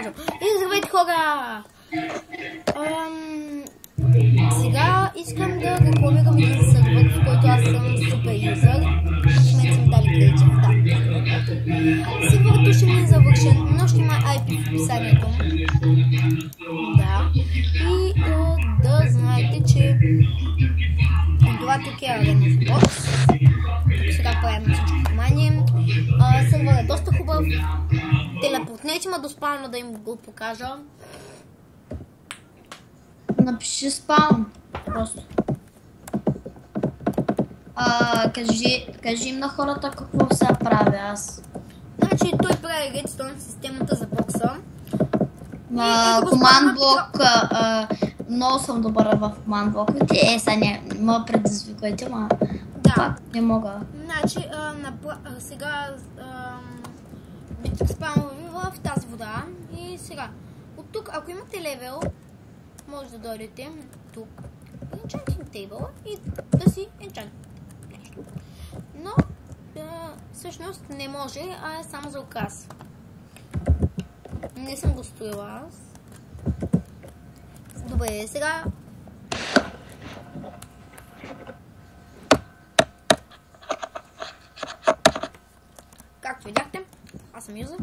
започвам. И здравейте хора! Сега искам да рекламирам един сървър, в който аз съм супер юзър. В мен съм дали кредитив, да. Сървърът ще ми е завършен, но ще има IP в описанието. Да. И да знаете, че това тук е Arena Box. Сега правим всичко внимание. Сървърът е доста хубав. Телепортнете ме до спална да им го покажа. Напиши спаун. Просто. Кажи им на хората какво сега правя аз. Значи той прави редстоун системата за бокса. Команд блок. Много съм добър в команд блоковете. Сега не ме предизвиквайте, ма пак не мога. Значи сега спамваме в тази вода. И сега от тук, ако имате левел, може да дойдете тук, enchanting table и да си enchant нещо. Но всъщност не може, а е само за украс. Не съм го строила аз. Добре, сега както видяхте, аз съм юзър.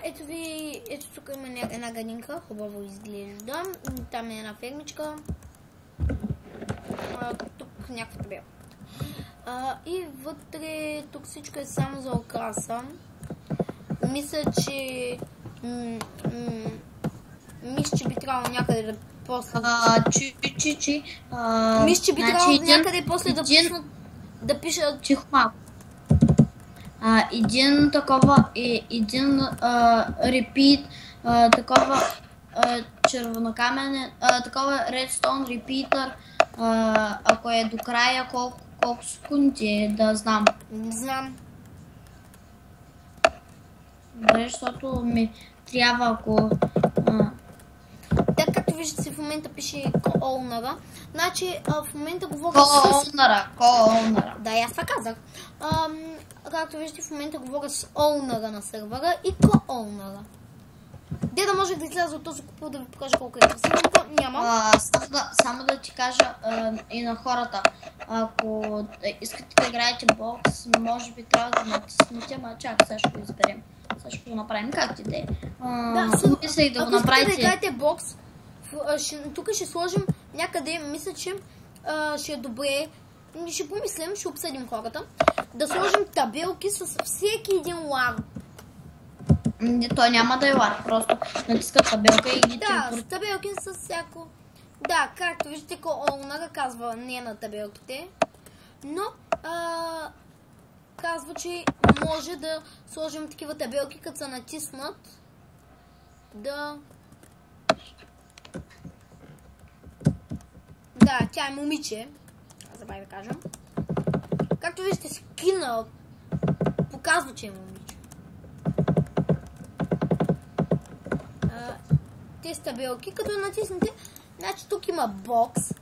Ето ви, ето тук има една градинка, хубаво изглежда. Там е една фермичка. Тук някаква табела. И вътре, тук всичко е само за окраса. Мисля, че мисля, че би трябвало някъде да после... Мисля, че би трябвало някъде после да пишат... Чихо малко. Един такова, един repeat, такова червонокаменен, такова redstone repeater, ако е до края, колко секунди да знам? Не знам. Добре, защото ми трябва, ако... Да, както виждате, в момента пише co-owner-а. Значи, в момента говоря Co-owner-а. Да, аз това казах. Както виждате, в момента говоря с оунъра на сървъра и co-owner-а. Де да може да изляза от този купол да ви покажа колко е красиво, няма. Само да ти кажа и на хората, ако искате да играете бокс, може би трябва да натиснете, ама чак, сега ще го изберем. Сега ще го направим както и да е. Ако искате да играете бокс, тук ще сложим някъде, мисля, че ще е добре. Ще помислим, ще обсъдим хората. Да сложим табелки с всеки един лар. Той няма да е лар, просто натиска табелка и ги телепортира. Да, табелки с всяко. Да, както виждате, co-owner казва не на табелките. Но казва, че може да сложим такива табелки, като са натиснат. Да, тя е момиче. Забравя да кажем. Както виждате, скина показва, че е момиче. Тези табелки, като натиснете, значи тук има бокс.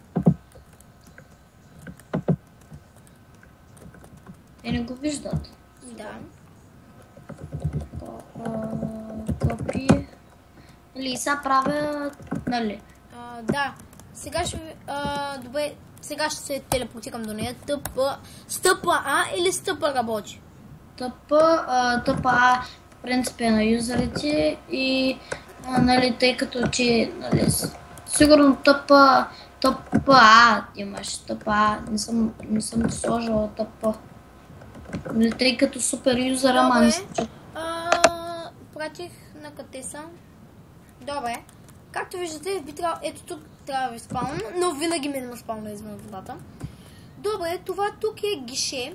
Те не го виждат. Да. Копи. Нали, сега правя, нали? Да. Сега ще... добре, сега ще се телепортирам до нея. Стъпа А или стъпа работи? Стъпа А в принцип е на юзерите и нали, тъй като че нали, сигурно тъпа А имаш. Тъпа А. Не съм сложила тъпа. Нали, тъй като супер юзер, ама не се чу. Пратих на къде съм. Добре. Както виждате, би трябвало, ето тук трябва да ви спална, но винаги ме не спална извън водата. Добре, това тук е гише.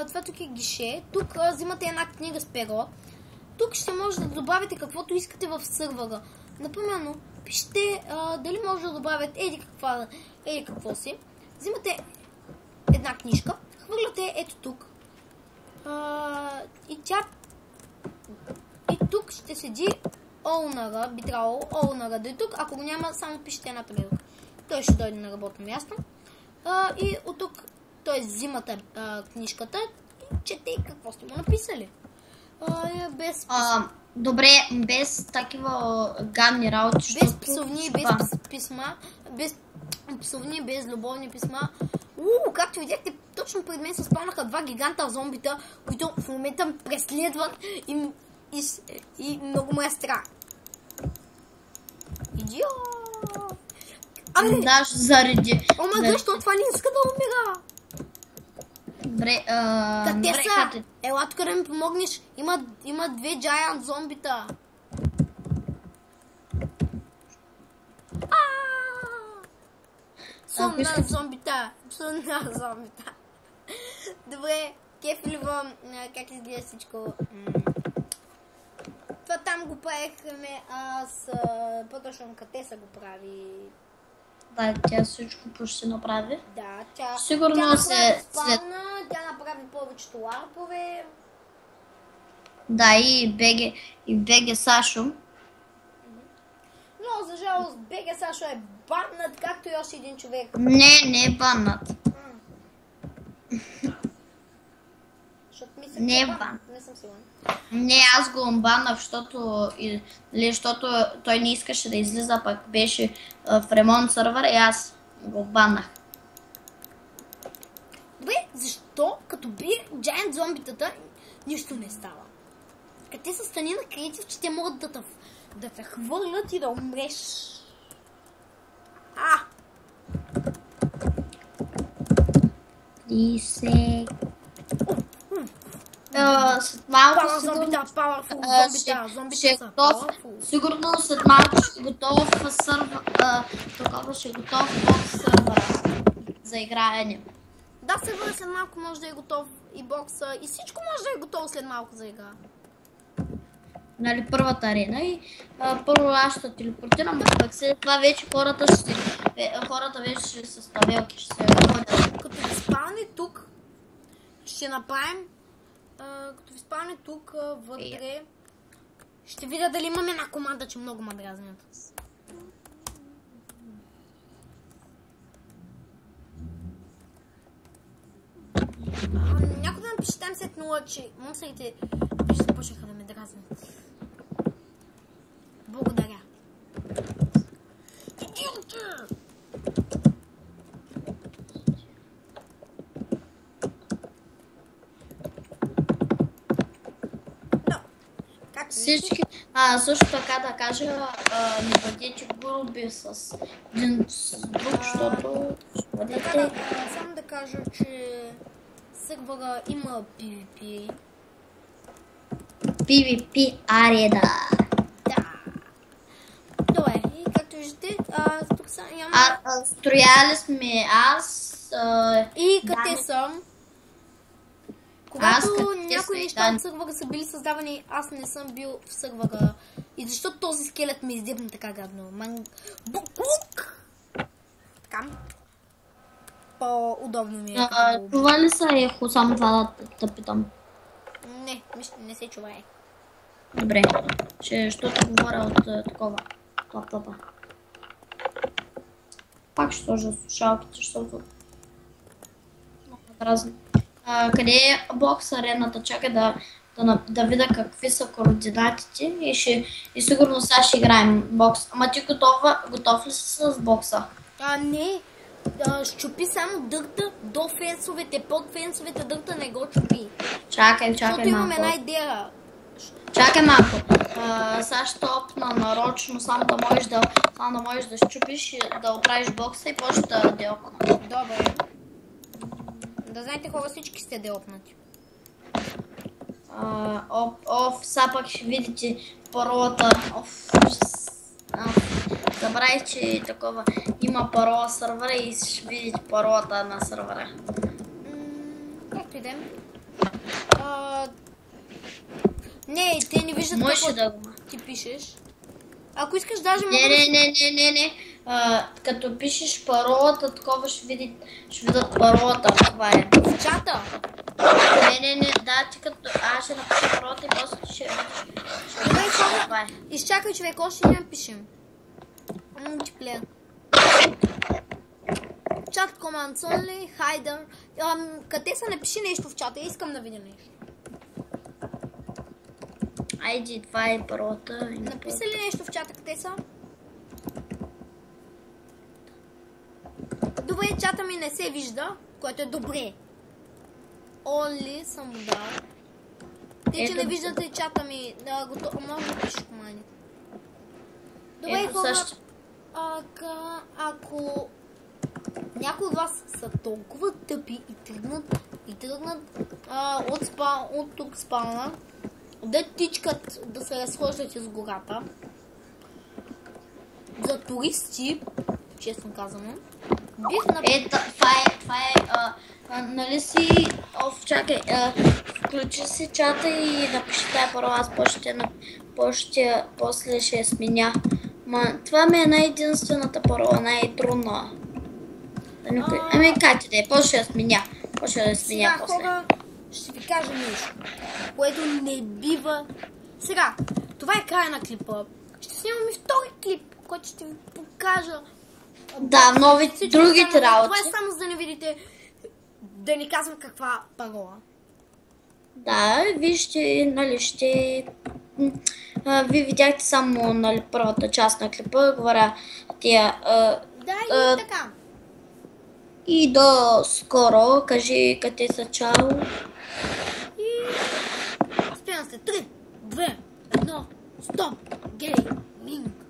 Това тук е гише. Тук взимате една книга с перо. Тук ще може да добавите каквото искате в сървъра. Например, пишете дали може да добавят еди какво си. Взимате една книжка, хвърляте ето тук. И тук ще седи оунъра, би трябвало оунъра да е тук. Ако го няма, само пишете една табелка. Той ще дойде на работно място. И от тук той взимате книжката чете какво сте му написали. Без Добре, без такива гадни работи. без псовни, без писма, без псовни, без любовни писма. Както видяхте, точно пред мен се спалнаха два гиганта зомбита, които в момента преследват и много му е страх. Идио! Даже заради... Защо това не иска да умира? Добре, Те са! Ела тук да ми помогнеш. Има две giant зомбита. Сонна зомбита. Добре, кефливам как изглежда всичко. Това там го правихме, аз по-точно къде са го прави. Да, тя всичко почти направи. Да, тя сигурно направи се спална, тя направи повечето ларпове. Да, и БГ Сашо. Но за жалост БГ Сашо е баннат, както и още един човек. Не е баннат. Не е бан. Не съм сигурен. Не, аз го баннах, защото той не искаше да излиза, пък беше в ремонт сървър и аз го баннах. Добре, защо като бие Giant зомбитата нищо не става? Като те са страни на креатив, че те могат да те хвърлят и да умреш. След малко сигурно след малко ще е готов такова ще е готов бокс сървъра за играене. Да, сървъра след малко може да е готов и бокса и всичко може да е готово след малко за игра. Нали, първата арена и първо аз ще телепортирам, пък след това вече хората вече ще са с табелки, ще се ходят. Като ви спалне тук, ще направим вътре, ще видя дали имаме една команда, че много ме дразнят. Някой да напише там след 0, че монстрите вече започнаха да ме дразнят. Благодаря. Всички, също така да кажа, не бъдете груби с един с друг, защото бъдете... Само да кажа, че сървъра има PvP. PvP арена. Да. Добре, и както виждате, тук са няма... Строяли сме аз... И къде съм? Когато някои неща от сървъра са били създавани, аз не съм бил в сървъра. И защо този скелет ме издебна така гадно? Буклук! Така. По-удобно ми е. Това ли са ехо? Само това да питам. Не се чува е. Добре. Защото говоря от такова. Топ. Пак ще сложа слушалките, защото... много дразни. Къде е бокс арената? Чакай да видя какви са координатите и сигурно сега ще играем бокс. Ама ти готов ли си с бокса? Не. Щупи само дърта до фенсовете, под фенсовете дърта не го чупи. Чакай защото малко. Имам една идея. Чакай малко. Сега ще опна нарочно, само да можеш да щупиш и да оправиш бокса и после да делкна. Добре. Да знаете хора, всички сте деопнати. Сега пък ще видите паролата. Забравих, че такова има парола сървъра и ще видите паролата на сървъра. Както идем. Не, те не виждат какво ти пишеш. Ако искаш даже Не. Като пишеш паролата, такова ще видят паролата. Това е. В чата? Не. Да, ти като аз ще напиша паролата и после ще видиш. Това е. Изчакай, човек, още не напишем. Мултиплеер. chat commands only, hider. Къде са? Напиши нещо в чата, искам да видя нещо. Айде, това е първата. Написа ли нещо в чата, къде са? Добре, чата ми не се вижда, което е добре. Only съм дал. Те, че не виждате чата ми, може да пишеш команди. Добре, хора, ако някои от вас са толкова тъпи и тръгнат от тук спална, да тичкат да се разхождат из гората, за туристи, честно казано, бих направил... Това е, нали си, чакай, включи си чата и напиши тая първа, аз после ще я сменя. Това ми е най-единствената първа, най-трудна. Ами как ти да е, после ще я сменя. Сега, хора, ще ви кажа нещо, което не бива. Сега, това е края на клипа. Ще снимам и втори клип, който ще ви покажа. Да, другите работи. Това е само за да не видите, да ни казвам каква парола. Да, вижте, нали, вие видяхте само, нали, първата част на клипа, говоря тия... Да, и така. И до скоро, кажи къде са, чао. И... Спирам се, 3, 2, 1, стоп, гейминг.